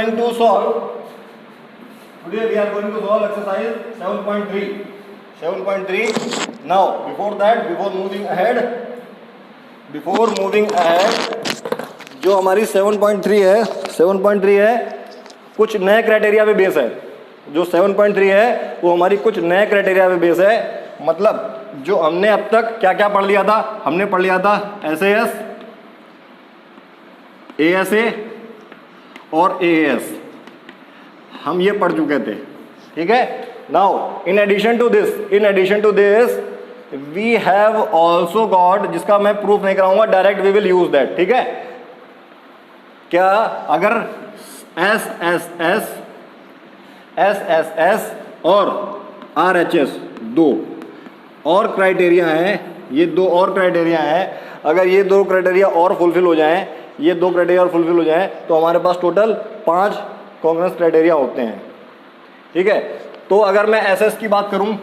going to solve. Today we are going to solve exercise 7.3. 7.3. Now, before that, before moving ahead, जो हमारी 7.3 है कुछ नए criteria पे बेस है. जो 7.3 है वो हमारी कुछ नए क्राइटेरिया पे बेस है. मतलब जो हमने अब तक क्या क्या पढ़ लिया था, हमने पढ़ लिया था SAS, ASA और AAS, हम ये पढ़ चुके थे. ठीक है. Now in addition to this we have also got, जिसका मैं प्रूफ नहीं कराऊंगा, direct we will use that. ठीक है. क्या अगर SSS और RHS दो और क्राइटेरिया हैं, ये दो और क्राइटेरिया हैं, अगर ये दो क्राइटेरिया और फुलफिल हो जाएं, ये दो क्राइटेरिया और फुलफिल हो जाएं, तो हमारे पास टोटल 5 कॉन्ग्रुएंस क्राइटेरिया होते हैं. ठीक है. तो अगर मैं SS की बात करूं,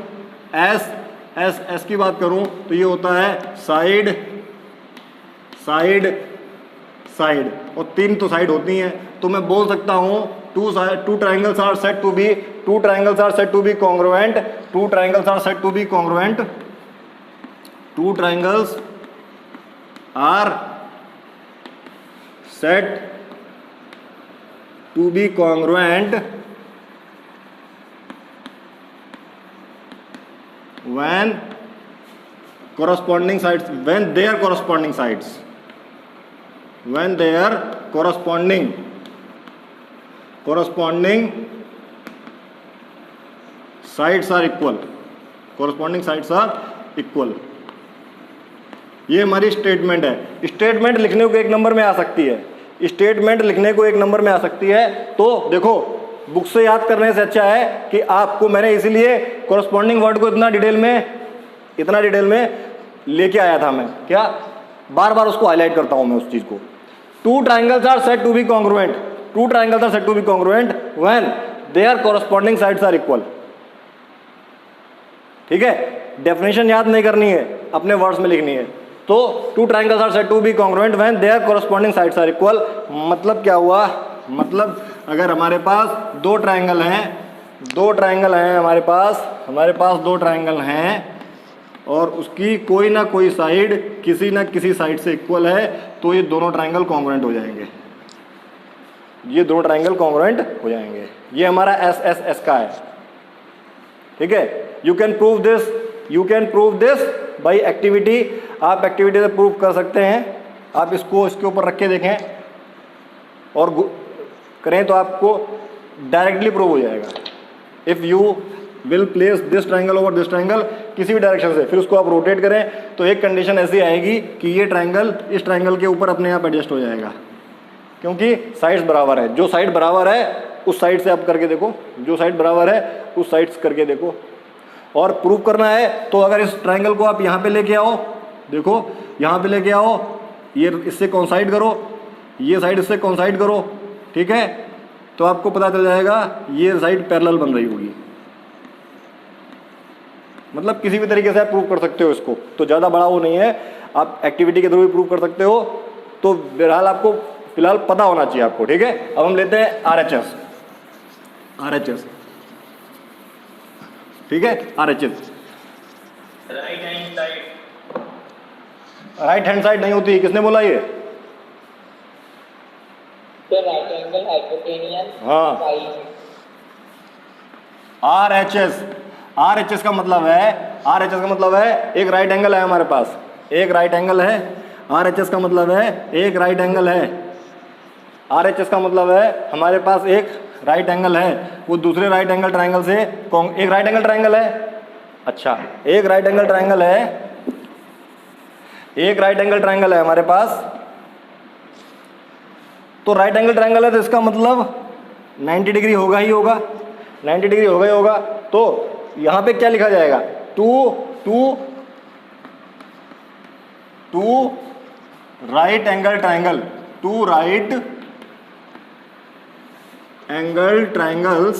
SSS की बात करूं, तो ये होता है साइड साइड साइड, और 3 तो साइड होती हैं. तो मैं बोल सकता हूं two triangles are said to be congruent. Two triangles are said to be congruent when their corresponding sides are equal. ये हमारी स्टेटमेंट है. स्टेटमेंट लिखने को एक नंबर में आ सकती है. तो देखो, बुक से याद करने से अच्छा है कि आपको, मैंने इसीलिए कॉरस्पॉन्डिंग वर्ड को इतना डिटेल में लेके आया था. मैं क्या बार बार उसको हाईलाइट करता हूं मैं उस चीज को. Two triangles are said to be congruent when their corresponding sides are equal. ठीक है. डेफिनेशन याद नहीं करनी है, अपने वर्ड्स में लिखनी है. तो two triangles are said to be congruent when their corresponding sides are equal. मतलब क्या हुआ? मतलब अगर हमारे पास दो ट्रायंगल हैं, हमारे पास दो ट्रायंगल हैं और उसकी कोई ना कोई साइड किसी ना किसी साइड से इक्वल है, तो ये दोनों ट्रायंगल कॉन्ग्रुएंट हो जाएंगे. ये हमारा SSS का है. ठीक है. You can prove this by activity. आप एक्टिविटी से प्रूव कर सकते हैं. आप इसको इसके ऊपर रख के देखें और करें तो आपको डायरेक्टली प्रूव हो जाएगा. If you will place this triangle over this triangle किसी भी डायरेक्शन से, फिर उसको आप रोटेट करें, तो एक कंडीशन ऐसी आएगी कि ये ट्रायंगल इस ट्रायंगल के ऊपर अपने आप एडजस्ट हो जाएगा, क्योंकि साइड्स बराबर है. जो साइड बराबर है उस साइड से आप करके देखो, और प्रूव करना है. तो अगर इस ट्रायंगल को आप यहाँ पे लेके आओ, देखो यहाँ पे लेके आओ, ये इससे कोइंसाइड करो, ये साइड इससे कोइंसाइड करो. ठीक है. तो आपको पता चल जाएगा ये साइड पैरेलल बन रही होगी. मतलब किसी भी तरीके से आप प्रूव कर सकते हो इसको. तो ज़्यादा बड़ा वो नहीं है, आप एक्टिविटी के थ्रू भी प्रूव कर सकते हो. तो बहरहाल आपको फिलहाल पता होना चाहिए आपको. ठीक है. अब हम लेते हैं RHS. ठीक है. RHS राइट हैंड साइड नहीं होती. किसने बोला ये? हाँ. RHS का मतलब है एक राइट एंगल है हमारे पास. RHS का मतलब है एक राइट एंगल है. हमारे पास एक राइट एंगल है, वो दूसरे राइट एंगल ट्रायंगल से एक राइट एंगल ट्रायंगल है. अच्छा, एक राइट एंगल ट्रायंगल है हमारे पास. तो राइट एंगल ट्रायंगल है तो इसका मतलब 90 डिग्री होगा ही होगा. तो यहाँ पे क्या लिखा जाएगा? Two right angle triangles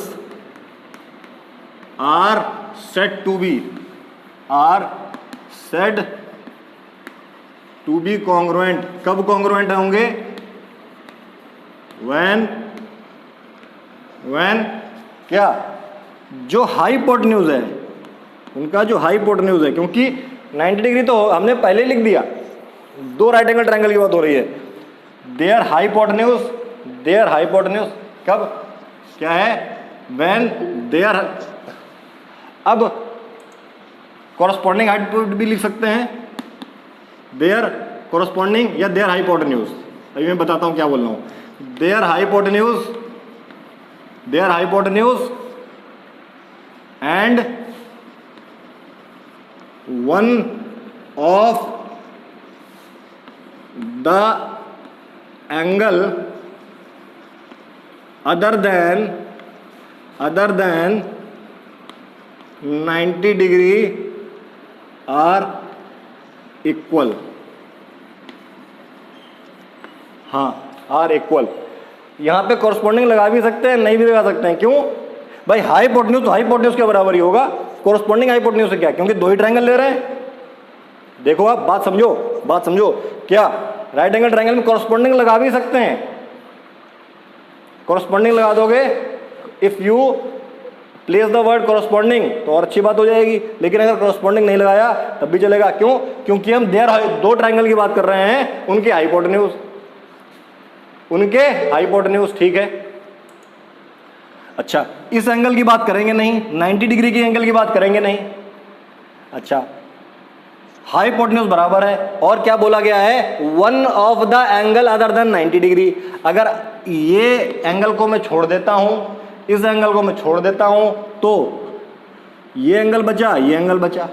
are said to be congruent. कब कॉन्ग्रुएंट होंगे? when व्हेन क्या, जो हाइपोटेन्यूज है उनका, जो हाइपोटेन्यूज है, क्योंकि 90 डिग्री तो हमने पहले लिख दिया, दो राइट एंगल ट्रायंगल की बात हो रही है। देयर हाइपोटेन्यूज कब क्या है, व्हेन देयर, अब कॉरस्पॉन्डिंग हाइट भी लिख सकते हैं, देयर कॉरस्पॉन्डिंग या देयर हाइपोटेन्यूज। अभी मैं बताता हूं क्या बोल रहा हूं। Their hypotenuse and one of the angle other than 90 degree are equal. हाँ, आर इक्वल। यहां पे कॉरस्पॉन्डिंग लगा भी सकते हैं, नहीं भी लगा सकते हैं। क्यों भाई, हाइपोटेन्यूज तो हाइपोटेन्यूज के बराबर ही होगा, कॉरस्पॉन्डिंग हाइपोटेन्यूज से क्या, क्योंकि दो ही ट्रायंगल ले रहे हैं। देखो आप बात समझो क्या, राइट एंगल ट्रायंगल में कॉरस्पॉन्डिंग लगा भी सकते हैं, कॉरस्पॉन्डिंग लगा दोगे, if you place the word corresponding तो और अच्छी बात हो जाएगी। लेकिन अगर कॉरस्पॉन्डिंग नहीं लगाया तब भी चलेगा। क्यों, क्योंकि हम दो ट्रायंगल की बात कर रहे हैं, उनके हाइपोटेन्यूज, ठीक है। अच्छा, इस एंगल की बात करेंगे नहीं, 90 डिग्री की एंगल की बात करेंगे नहीं। अच्छा, हाइपोटेन्यूज बराबर है, और क्या बोला गया है, one of the angle other than 90 degree. अगर ये एंगल को मैं छोड़ देता हूं, इस एंगल को मैं छोड़ देता हूं, तो ये एंगल बचा, ये एंगल बचा।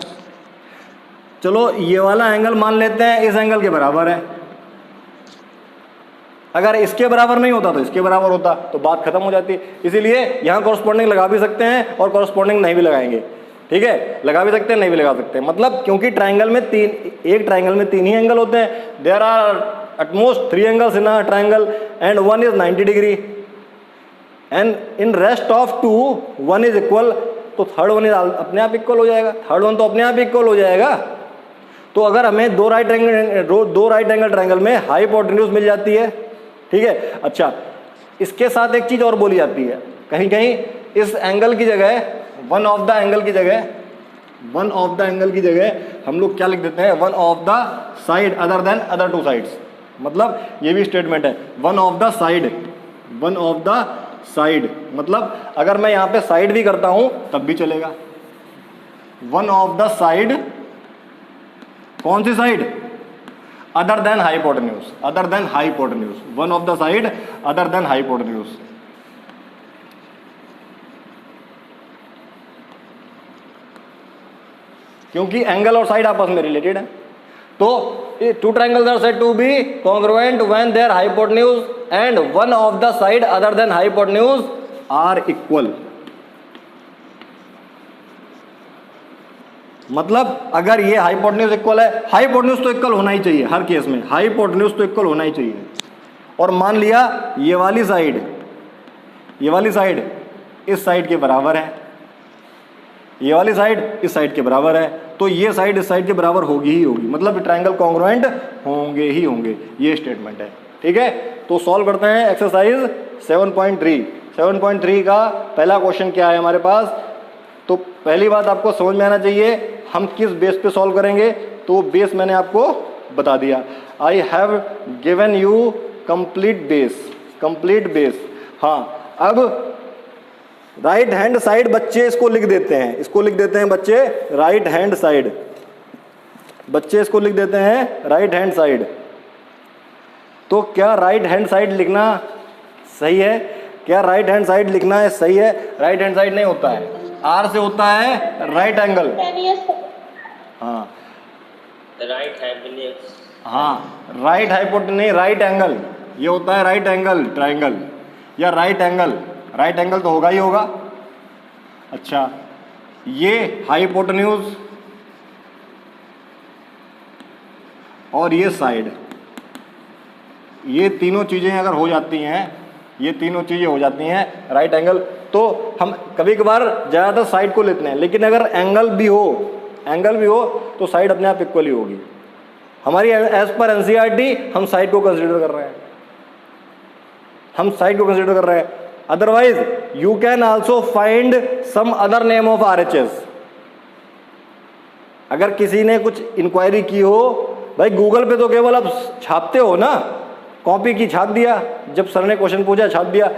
चलो ये वाला एंगल मान लेते हैं इस एंगल के बराबर है, अगर इसके बराबर नहीं होता तो इसके बराबर होता, तो बात खत्म हो जाती। इसीलिए यहां कॉरस्पॉन्डिंग लगा भी सकते हैं और कॉरस्पॉन्डिंग नहीं भी लगाएंगे, ठीक है। लगा भी सकते हैं, नहीं भी लगा सकते हैं, मतलब क्योंकि ट्रायंगल में एक ट्रायंगल में तीन ही एंगल होते हैं। There are at most 3 angles in a triangle and one is 90 degree and in rest of 2 one is equal, तो थर्ड वन इज अपने आप इक्वल हो जाएगा, थर्ड वन तो अपने आप इक्वल हो जाएगा। तो अगर हमें दो राइट एंगल ट्रायंगल में हाइपोटेन्यूज मिल जाती है, ठीक है। अच्छा, इसके साथ एक चीज और बोली जाती है, कहीं कहीं इस एंगल की जगह, वन ऑफ द एंगल की जगह हम लोग क्या लिख देते हैं, one of the side other then other 2 sides. मतलब ये भी स्टेटमेंट है, वन ऑफ द साइड, मतलब अगर मैं यहां पे साइड भी करता हूं तब भी चलेगा। वन ऑफ द साइड, कौन सी side, other than hypotenuse, one of the side other than hypotenuse. क्योंकि एंगल और साइड आपस में रिलेटेड है। तो 2 triangles are said to be congruent when their hypotenuse and one of the side other than hypotenuse are equal। मतलब अगर ये hypotenuse equal है, हाइपोटेन्यूज तो इक्वल होना ही चाहिए हर केस में, हाइपोटेन्यूज तो इक्वल होना ही चाहिए। और मान लिया ये वाली साइड इस साइड के बराबर है, ये वाली साइड इस साइड के बराबर है, तो ये साइड इस साइड के बराबर होगी ही होगी, मतलब ट्रायंगल कॉन्ग्रुएंट होंगे ही होंगे, ये स्टेटमेंट है, ठीक है। तो सॉल्व करते हैं एक्सरसाइज 7.3 का पहला क्वेश्चन क्या है हमारे पास। तो पहली बात आपको समझ में आना चाहिए हम किस बेस पे सॉल्व करेंगे, तो बेस मैंने आपको बता दिया। I have given you complete base. हाँ, अब राइट हैंड साइड बच्चे इसको लिख देते हैं बच्चे राइट हैंड साइड, इसको लिख देते हैं राइट हैंड साइड। तो क्या राइट हैंड साइड लिखना सही है? क्या राइट हैंड साइड लिखना है सही है? राइट हैंड साइड नहीं होता है, आर से होता है राइट एंगल। हाँ राइट हाइपोटेन्यूज नहीं, राइट एंगल, ये होता है राइट एंगल ट्रायंगल या राइट एंगल तो होगा ही होगा। अच्छा, ये हाइपोटेन्यूज और ये साइड, ये तीनों चीजें अगर हो जाती हैं, राइट एंगल, तो हम कभी कभार ज़्यादातर साइड को लेते हैं, लेकिन अगर एंगल भी हो तो साइड अपने आप इक्वल ही होगी। हमारी एज पर एनसीईआरटी हम साइड को कंसीडर कर रहे हैं, otherwise you can also find some other name of RHS। अगर किसी ने कुछ इंक्वायरी की हो, भाई गूगल पे तो केवल आप छापते हो ना, कॉपी की छाप दिया, जब सर ने क्वेश्चन पूछा छाप दिया,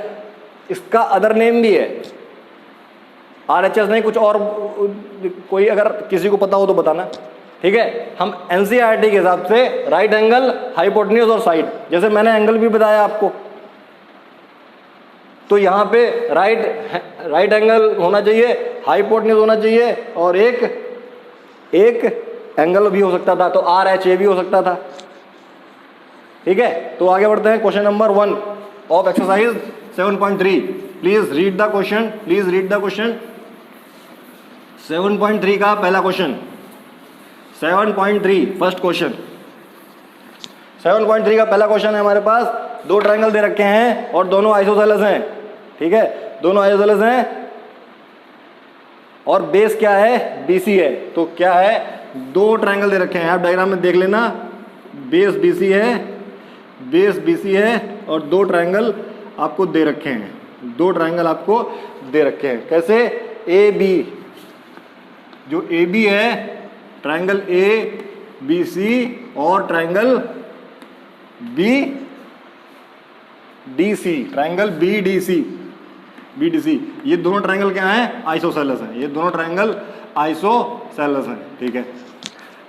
इसका अदर नेम भी है, RHS नहीं कुछ और, कोई अगर किसी को पता हो तो बताना, ठीक है। हम NCERT के हिसाब से राइट एंगल, हाइपोटेन्यूज और साइड, जैसे मैंने एंगल भी बताया आपको, तो यहाँ पे राइट एंगल होना चाहिए, हाइपोटेन्यूज होना चाहिए और एक एंगल भी हो सकता था, तो RHA भी हो सकता था, ठीक है। तो आगे बढ़ते हैं, question number 1 of exercise 7.3। Please read the question, please read the question. 7.3 का पहला क्वेश्चन, 7.3 फर्स्ट क्वेश्चन। 7.3 का पहला क्वेश्चन है हमारे पास, दो ट्रायंगल दे रखे हैं और दोनों आइसोसेलेस हैं, ठीक है, दोनों आइसोसेलेस हैं और बेस क्या है, BC है। तो क्या है, दो ट्रायंगल दे रखे हैं, आप डायग्राम में देख लेना, बेस BC है, बेस BC है और दो ट्रायंगल आपको दे रखे हैं, दो ट्रायंगल आपको दे रखे हैं। कैसे, AB, जो AB है, ट्रायंगल ABC और ट्रायंगल BDC, ट्रायंगल BDC, ये दोनों ट्रायंगल क्या हैं, आइसोसेलेस हैं, ये दोनों ट्रायंगल आइसोसेलेस हैं, ठीक है।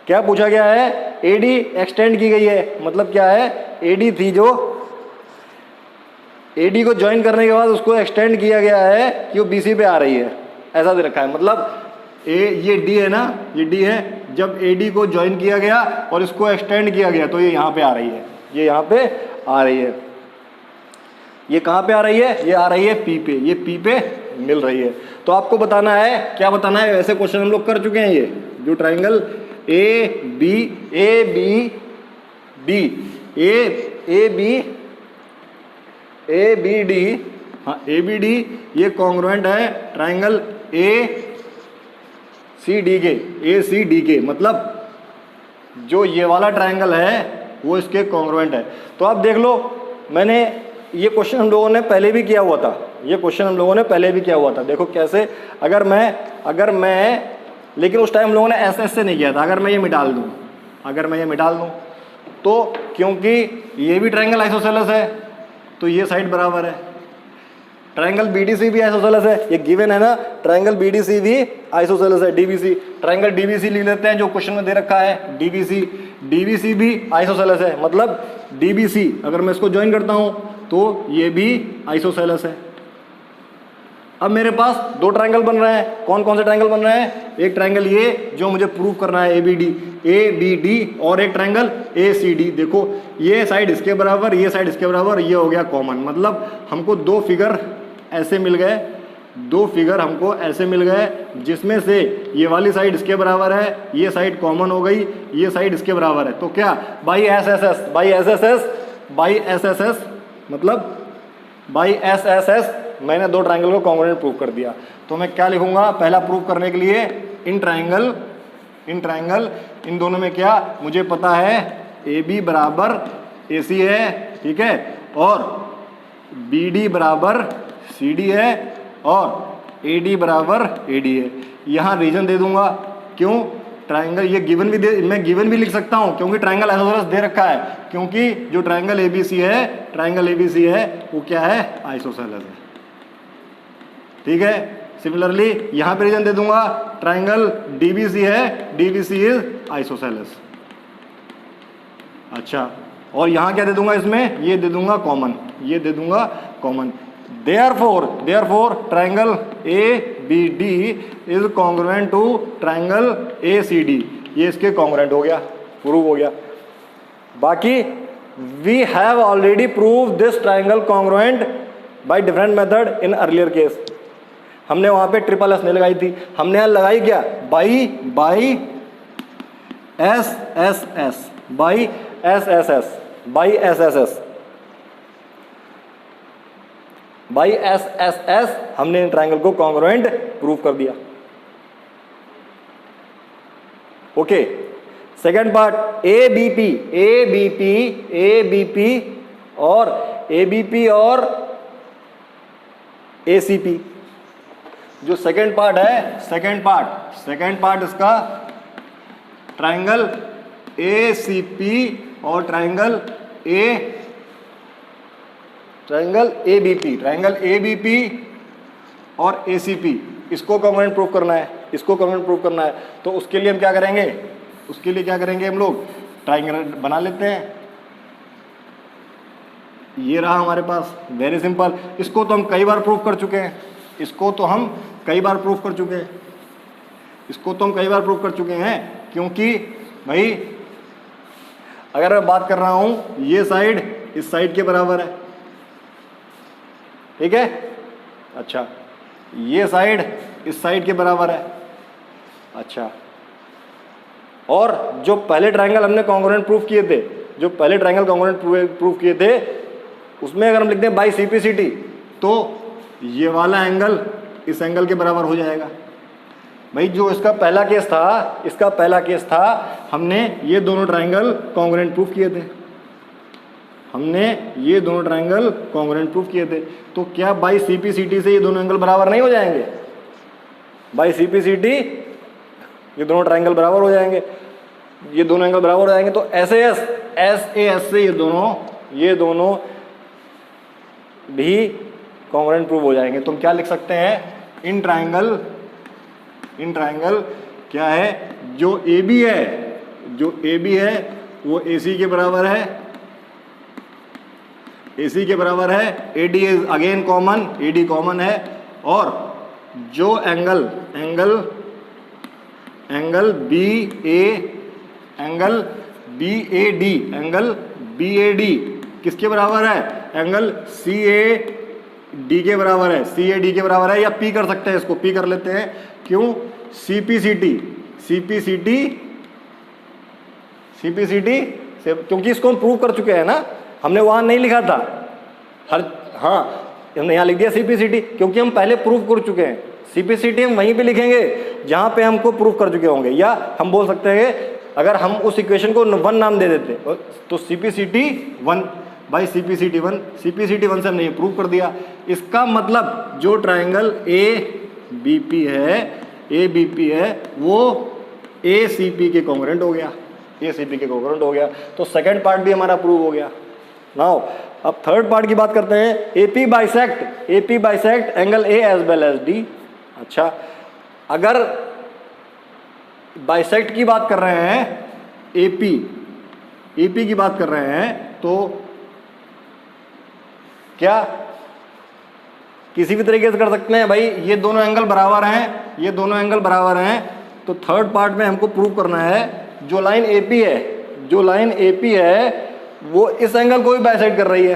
क्या पूछा गया है, AD एक्सटेंड की गई है, मतलब क्या है, AD थी जो AD को ज्वाइन करने के बाद उसको एक्सटेंड किया गया है कि वो BC पे आ रही है, ऐसा दे रखा है। मतलब ये D है ना, ये D है, जब AD को ज्वाइन किया गया और इसको एक्सटेंड किया गया तो ये यहाँ पे आ रही है, ये यहाँ पे आ रही है। ये कहाँ पे आ रही है, ये आ रही है P पे, ये P पे मिल रही है। तो आपको बताना है, क्या बताना है, ऐसे क्वेश्चन हम लोग कर चुके हैं। ये जो ट्रायंगल ABD, हाँ ABD, ये कॉन्ग्रुएंट है ट्रायंगल ACD के, मतलब जो ये वाला ट्रायंगल है वो इसके कॉन्ग्रुएंट है। तो आप देख लो, मैंने ये क्वेश्चन हम लोगों ने पहले भी किया हुआ था, ये क्वेश्चन हम लोगों ने पहले भी किया हुआ था। देखो कैसे, अगर मैं लेकिन उस टाइम हम लोगों ने ऐसे से नहीं किया था। अगर मैं ये मिटा दूँ, तो क्योंकि ये भी ट्रायंगल आइसोसेलेस है तो ये साइड बराबर है, ट्रायंगल BDC भी आइसोसेलेस है, ये गिवन है ना, ट्रायंगल BDC भी आइसोसेलेस है, DBC, ट्रायंगल DBC लिख लेते हैं जो क्वेश्चन में दे रखा है, DBC भी आइसोसेलेस है, मतलब DBC अगर मैं इसको ज्वाइन करता हूं तो ये भी आइसोसेलेस है। अब मेरे पास दो ट्रायंगल बन रहे हैं, कौन कौन से ट्रायंगल बन रहे हैं, एक ट्रायंगल ये जो मुझे प्रूव करना है ABD और एक ट्रायंगल ACD। देखो ये साइड इसके बराबर, ये साइड इसके बराबर, ये हो गया कॉमन, मतलब हमको दो फिगर ऐसे मिल गए, दो फिगर हमको ऐसे मिल गए जिसमें से ये वाली साइड इसके बराबर है, ये साइड कॉमन हो गई, ये साइड इसके बराबर है। तो क्या बाई SSS मैंने दो ट्रायंगल को कॉन्ग्रुएंट प्रूव कर दिया। तो मैं क्या लिखूंगा, पहला प्रूव करने के लिए इन ट्रायंगल इन दोनों में क्या मुझे पता है, AB बराबर AC है, ठीक है, और BD बराबर CD है और AD बराबर AD है। यहाँ रीजन दे दूंगा, क्यों, ट्रायंगल ये गिवन भी मैं गिवन भी लिख सकता हूँ क्योंकि ट्रायंगल आइसोसेलेस दे रखा है, क्योंकि जो ट्रायंगल ABC है वो क्या है, आइसोसेलेस है, ठीक है। सिमिलरली यहाँ पे रीजन दे दूंगा, ट्रायंगल DBC है, DBC इज आइसोसेलेस। अच्छा, और यहाँ क्या दे दूंगा, इसमें ये दे दूंगा common, therefore triangle ABD is congruent to triangle ACD, ये इसके कॉन्ग्रुएंट हो गया, प्रूव हो गया। बाकी we have already prove this triangle congruent by different method in earlier case. हमने वहां पे ट्रिपल एस नहीं लगाई थी, हमने यहाँ लगाई क्या, बाई SSS हमने इन ट्रायंगल को कॉन्ग्रुएंट प्रूव कर दिया। ओके, सेकंड पार्ट, ABP और ACP। जो सेकेंड पार्ट है, सेकेंड पार्ट इसका ट्राइंगल ACP और ट्राइंगल ABP और ACP, इसको कॉन्ग्रुएंट प्रूव करना है, तो उसके लिए हम क्या करेंगे, हम लोग ट्राइंगल बना लेते हैं। ये रहा हमारे पास, वेरी सिंपल। इसको तो हम कई बार प्रूव कर चुके हैं, क्योंकि भाई अगर मैं बात कर रहा हूं ये साइड इस साइड के बराबर है, ठीक है। अच्छा, ये साइड इस साइड के बराबर है। अच्छा, और जो पहले ट्राइंगल हमने कॉन्ग्रुएंट प्रूफ किए थे, उसमें अगर हम लिखते हैं बाई CPCT, तो ये वाला एंगल इस एंगल के बराबर हो जाएगा। भाई जो इसका पहला केस था, हमने ये दोनों ट्राइंगल कॉन्ग्रुएंट प्रूफ किए थे, तो क्या बाई CPCT से ये दोनों एंगल बराबर नहीं हो जाएंगे? बाई CPCT ये दोनों ट्राइंगल बराबर हो जाएंगे, तो SAS से ये दोनों भी कॉन्ग्रुएंट प्रूव हो जाएंगे। तो हम क्या लिख सकते हैं, इन ट्राइंगल क्या है, जो AB है वो AC के बराबर है, AD is again common, AD common है, और जो एंगल BAD किसके बराबर है, एंगल CAD के बराबर है, या P कर सकते हैं, इसको P कर लेते हैं। क्यों? CPCT से, क्योंकि इसको हम प्रूव कर चुके हैं ना, हमने वहां नहीं लिखा था हमने यहाँ लिख दिया CPCT, क्योंकि हम पहले प्रूव कर चुके हैं। CPCT हम वहीं पे लिखेंगे जहां पे हमको प्रूव कर चुके होंगे, या हम बोल सकते हैं अगर हम उस इक्वेशन को 1 नाम दे देते तो CPCT 1 बाई CPCT 1 से हमने ये प्रूव कर दिया। इसका मतलब जो ट्राइंगल ABP है वो ACP के कॉन्ग्रुएंट हो गया, तो सेकंड पार्ट भी हमारा प्रूव हो गया। नाउ अब थर्ड पार्ट की बात करते हैं, AP bisect angle A as well as D। अच्छा, अगर बाइसेक्ट की बात कर रहे हैं, AP की बात कर रहे हैं, तो क्या किसी भी तरीके से कर सकते हैं, भाई ये दोनों एंगल बराबर हैं, तो थर्ड पार्ट में हमको प्रूव करना है जो लाइन AP है वो इस एंगल को भी बाइसेक्ट कर रही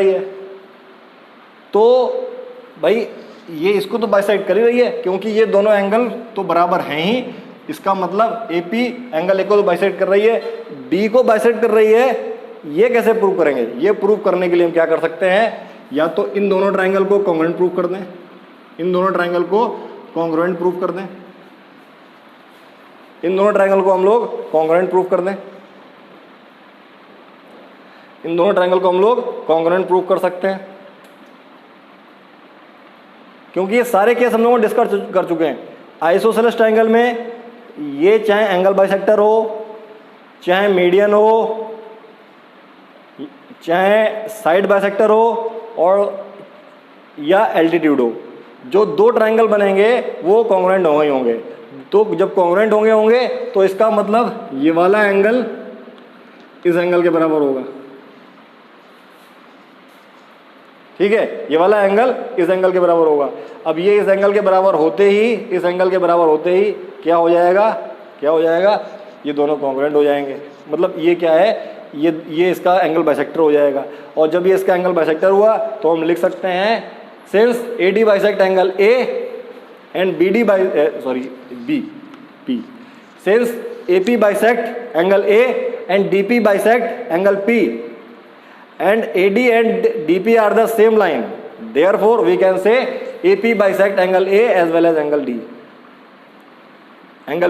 है, तो भाई ये इसको तो बाइसेक्ट कर ही रही है, क्योंकि ये दोनों एंगल तो बराबर हैं ही। इसका मतलब AP एंगल A को तो बाइसेक्ट कर रही है, B को बाइसेक्ट कर रही है। ये कैसे प्रूव करेंगे? ये प्रूव करने के लिए हम क्या कर सकते हैं, या तो इन दोनों ट्राइंगल को कॉन्ग्रुएंट प्रूव कर दें, इन दोनों ट्राइंगल को हम लोग कॉन्ग्रुएंट प्रूव कर सकते हैं, क्योंकि ये सारे केस हम लोग डिस्कस कर चुके हैं। आइसोसेलेस ट्राइंगल में ये चाहे एंगल बाइसेक्टर हो, चाहे मीडियन हो, चाहे साइड बाइसेक्टर हो, और या एल्टीट्यूड हो, जो दो ट्राइंगल बनेंगे वो कॉन्ग्रुएंट होंगे। तो जब कॉन्ग्रुएंट होंगे तो इसका मतलब ये वाला एंगल इस एंगल के बराबर होगा, ठीक है, ये वाला एंगल इस एंगल के बराबर होगा। अब ये इस एंगल के बराबर होते ही क्या हो जाएगा, ये दोनों कॉन्ग्रुएंट हो जाएंगे। मतलब ये क्या है, ये इसका एंगल बाइसेक्टर हो जाएगा, और जब ये इसका एंगल बाइसेक्टर हुआ तो हम लिख सकते हैं since AD bisect angle A and B, since AP bisect angle A and DP bisect angle P and AD and DP are the same line, therefore we can say AP bisect angle A as well as angle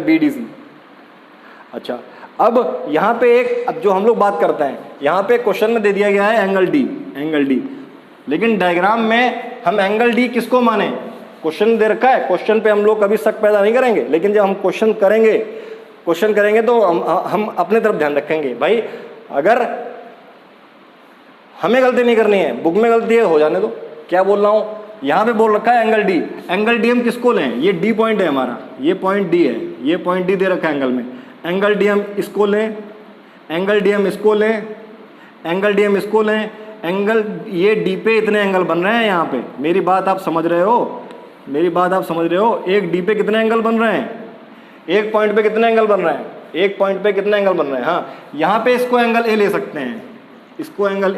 BDC। अच्छा, अब यहाँ पे एक, अब जो हम लोग बात करते हैं, यहाँ पे क्वेश्चन में दे दिया गया है एंगल डी, लेकिन डायग्राम में हम एंगल डी किसको माने? क्वेश्चन दे रखा है, क्वेश्चन पे हम लोग कभी शक पैदा नहीं करेंगे, लेकिन जब हम क्वेश्चन करेंगे तो हम अपने तरफ ध्यान रखेंगे। भाई अगर हमें गलती नहीं करनी है, बुक में गलती है हो जाने दो। क्या बोल रहा हूँ, यहाँ पे बोल रखा है एंगल डी हम किसको लें? ये डी पॉइंट है हमारा, ये पॉइंट डी है, ये पॉइंट डी दे रखा है एंगल में, एंगल डी हम इसको लें, एंगल डी हम इसको लें, एंगल डी हम इसको लें, एंगल ये डी पे इतने एंगल बन रहे हैं यहाँ पे। मेरी बात आप समझ रहे हो? मेरी बात आप समझ रहे हो? एक डी पे कितने एंगल बन रहे हैं? एक पॉइंट पे कितने एंगल बन रहे हैं? एक पॉइंट पे कितने एंगल बन रहे हैं? हाँ, यहाँ पे इसको एंगल ए ले सकते हैं, इसको एंगल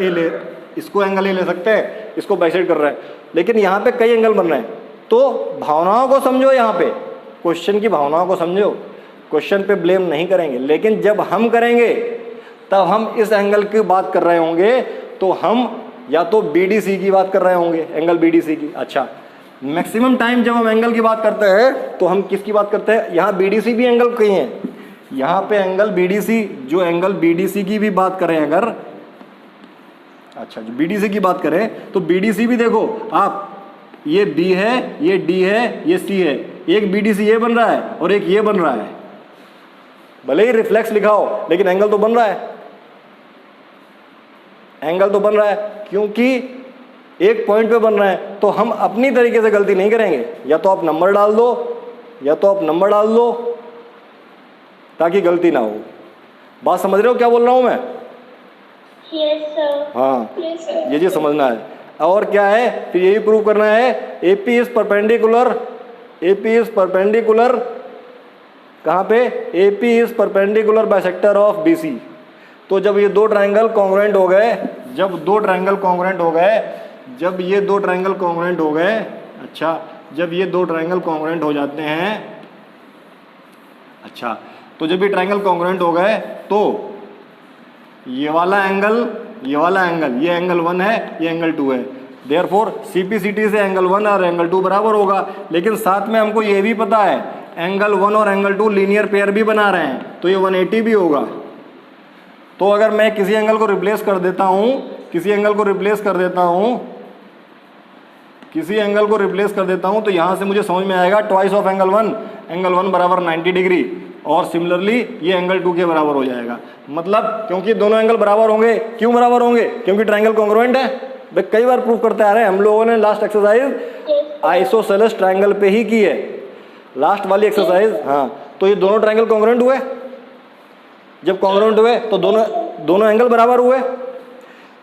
ए ले सकते हैं, इसको बाइसेक्ट कर रहे हैं, लेकिन यहाँ पे कई एंगल बन रहे हैं। तो भावनाओं को समझो, यहाँ पे क्वेश्चन की भावनाओं को समझो, क्वेश्चन पे ब्लेम नहीं करेंगे, लेकिन जब हम करेंगे तब हम इस एंगल की बात कर रहे होंगे, तो हम या तो BDC की बात कर रहे होंगे, एंगल BDC की। अच्छा, मैक्सिमम टाइम जब हम एंगल की बात करते हैं तो हम किसकी बात करते हैं? यहाँ BDC भी एंगल कहीं है, यहाँ पे एंगल BDC, जो एंगल BDC की भी बात करें अगर, अच्छा जो BDC की बात करें तो BDC भी देखो आप, ये B है, ये D है, ये C है, एक BDC ये बन रहा है और एक ये बन रहा है, भले ही रिफ्लेक्स लिखा हो लेकिन एंगल तो बन रहा है, एंगल तो बन रहा है, क्योंकि एक पॉइंट पे बन रहा है। तो हम अपनी तरीके से गलती नहीं करेंगे, या तो आप नंबर डाल दो, या तो आप नंबर डाल दो ताकि गलती ना हो। बात समझ रहे हो क्या बोल रहा हूं मैं? Yes, sir. हाँ, Yes, sir. ये चीज समझना है। और क्या है, फिर यही प्रूव करना है, AP इज परपेंडिकुलर कहाँ पे? AP is perpendicular bisector of BC। तो जब ये दो ट्रायंगल कॉन्ग्रुएंट हो गए, जब ये दो ट्रायंगल कॉन्ग्रुएंट हो गए, अच्छा जब ये दो ट्रायंगल कॉन्ग्रुएंट हो जाते हैं, अच्छा तो जब ये ट्रायंगल कॉन्ग्रुएंट हो गए तो ये वाला एंगल, ये एंगल 1 है, ये एंगल 2 है, देयरफॉर CPCT से एंगल 1 और एंगल 2 बराबर होगा। लेकिन साथ में हमको ये भी पता है एंगल 1 और एंगल 2 लीनियर पेयर भी बना रहे हैं, तो ये 180 भी होगा। तो अगर मैं किसी एंगल को रिप्लेस कर देता हूँ, तो यहाँ से मुझे समझ में आएगा ट्वाइस ऑफ एंगल 1 बराबर 90 डिग्री, और सिमिलरली ये एंगल 2 के बराबर हो जाएगा। मतलब क्योंकि दोनों एंगल बराबर होंगे। क्यों बराबर होंगे? क्योंकि ट्रायंगल कॉन्ग्रुएंट है। भाई कई बार प्रूव करते आ रहे हैं हम लोगों ने, लास्ट एक्सरसाइज आइसोसेलेस ट्रायंगल पे ही की है, लास्ट वाली एक्सरसाइज। हाँ, तो ये दोनों ट्रायंगल कॉन्ग्रुएंट हुए, जब कॉन्ग्रुएंट हुए तो दोनों एंगल बराबर हुए।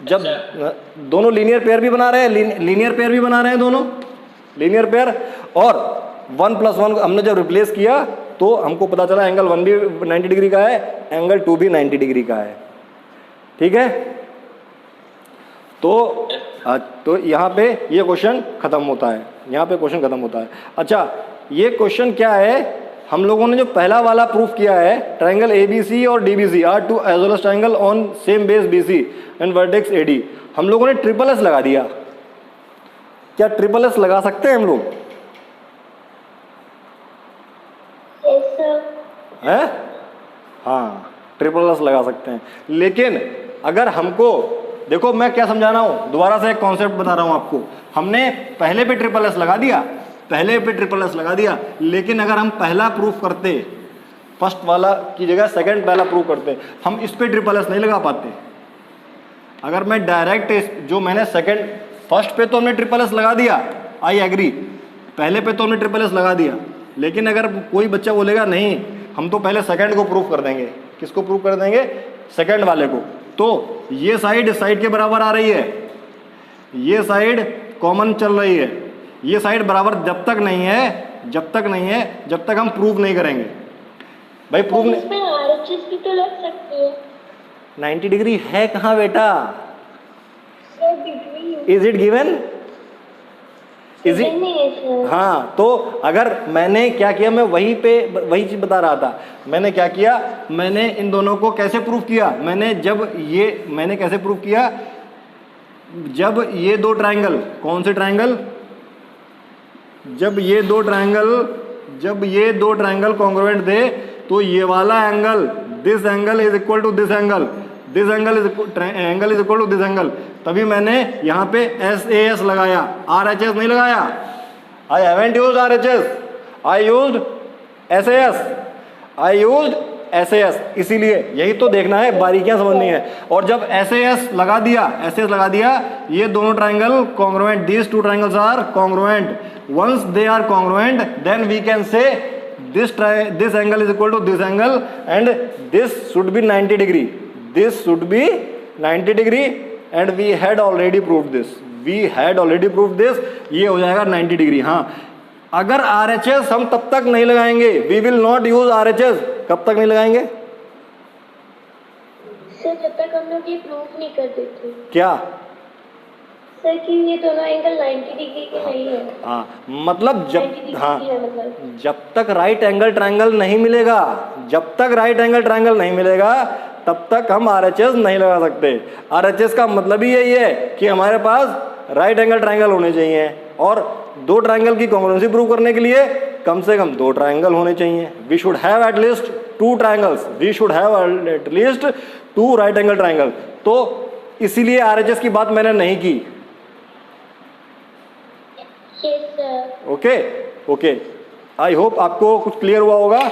जब दोनों लीनियर पेयर भी बना रहे हैं, दोनों लीनियर पेयर, और 1 + 1 हमने जब रिप्लेस किया तो हमको पता चला एंगल 1 भी 90 डिग्री का है, एंगल 2 भी 90 डिग्री का है। ठीक है, तो यहाँ पे ये क्वेश्चन खत्म होता है। अच्छा, ये क्वेश्चन क्या है, हम लोगों ने जो पहला वाला प्रूफ किया है, ट्रायंगल ABC और DBC are two isosceles triangle on same base BC and vertex AD, हम लोगों ने SSS लगा दिया। क्या SSS लगा सकते हैं हम लोग? Yes, sir. है? हाँ, SSS लगा सकते हैं। लेकिन अगर हमको, देखो मैं क्या समझा रहा हूँ, दोबारा से एक कॉन्सेप्ट बता रहा हूँ आपको। हमने पहले पे SSS लगा दिया, लेकिन अगर हम पहला प्रूफ करते, फर्स्ट वाला की जगह सेकंड पहला प्रूफ करते, हम इस पे SSS नहीं लगा पाते। अगर मैं डायरेक्ट, जो मैंने फर्स्ट पे तो हमने SSS लगा दिया, आई एग्री, पहले पे तो हमने SSS लगा दिया, लेकिन अगर कोई बच्चा बोलेगा नहीं हम तो पहले सेकंड को प्रूफ कर देंगे, किसको प्रूफ कर देंगे? सेकंड वाले को। तो ये साइड इस साइड के बराबर आ रही है, ये साइड कॉमन चल रही है, ये साइड बराबर जब तक नहीं है जब तक हम प्रूफ नहीं करेंगे। भाई प्रूफ नहीं, इसमें RHS भी तो लग सकती है। 90 डिग्री है कहाँ बेटा? Sir, between is it given? Is it? नहीं है sir. हाँ, तो अगर मैंने क्या किया, मैं वही चीज बता रहा था। मैंने क्या किया, मैंने इन दोनों को कैसे प्रूफ किया, मैंने कैसे प्रूफ किया, जब ये दो ट्रायंगल, कौन से ट्रायंगल? जब ये दो ट्रायंगल कॉन्ग्रुएंट थे तो ये वाला angle this angle is equal to this angle, this angle is equal to this angle, तभी मैंने यहाँ पे SAS लगाया, RHS नहीं लगाया। I haven't used RHS, I used SAS, इसीलिए यही तो देखना है, बारीकियां समझनी है। और जब SAS लगा दिया, ये दोनों triangle congruent, these two triangles are congruent, once they are congruent then we can say this angle is equal to this angle and this should be 90 degree, this should be 90 degree and we had already proved this, ये हो जाएगा 90 degree. हाँ, अगर RHS हम तब तक नहीं लगाएंगे, we will not use RHS, कब तक नहीं लगाएंगे सर? जब तक हम लोग ये प्रूफ नहीं कर देते क्या सर कि ये दोनों एंगल 90 डिग्री के नहीं है। हाँ, मतलब 90 जब डिग्री हाँ है मतलब। जब तक राइट एंगल ट्रायंगल नहीं मिलेगा, तब तक हम RHS नहीं लगा सकते। RHS का मतलब ही यही है कि हमारे पास राइट एंगल ट्रायंगल होने चाहिए, और दो ट्रायंगल की कॉन्ग्रुएंसी प्रूव करने के लिए कम से कम दो ट्रायंगल होने चाहिए। We should have at least two triangles, we should have at least two right angle triangle. तो इसीलिए RHS की बात मैंने नहीं की। Yes sir. Okay, I hope आपको कुछ क्लियर हुआ होगा।